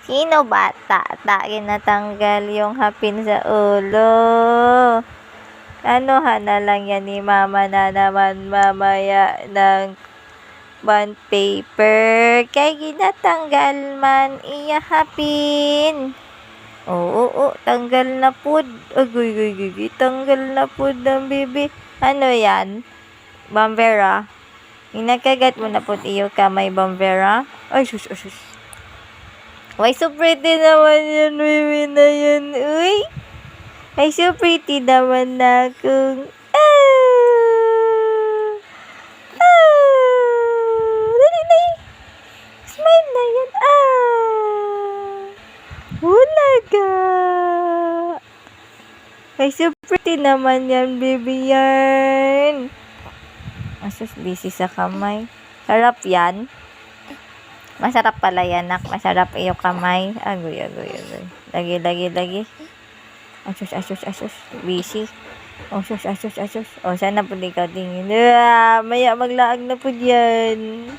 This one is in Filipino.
Sino bata? Natanggal yung hapin sa ulo. Anuhan na lang yan ni mama na naman mamaya ng bond paper. Kay ginatanggal man iya hapin. Oo, tanggal na pud. Agoy, tanggal na pud ng bibi. Ano yan? Bambera? Inakagat mo na pud iyo kamay Bambera? Ay, sus. Why so pretty naman yan, baby na yan. Uy! Ay, so pretty naman na akong... Dali. Smile na yan. Hulaga! Ay, so pretty naman yan, baby yan. Asus, busy sa kamay. Sarap yan. Masarap pala yan, nak. Masarap iyo kamay. Agoy. Lagi. Asus. Busy. Asus. O, sana po di ka tingin. Maya maglaag na po yan.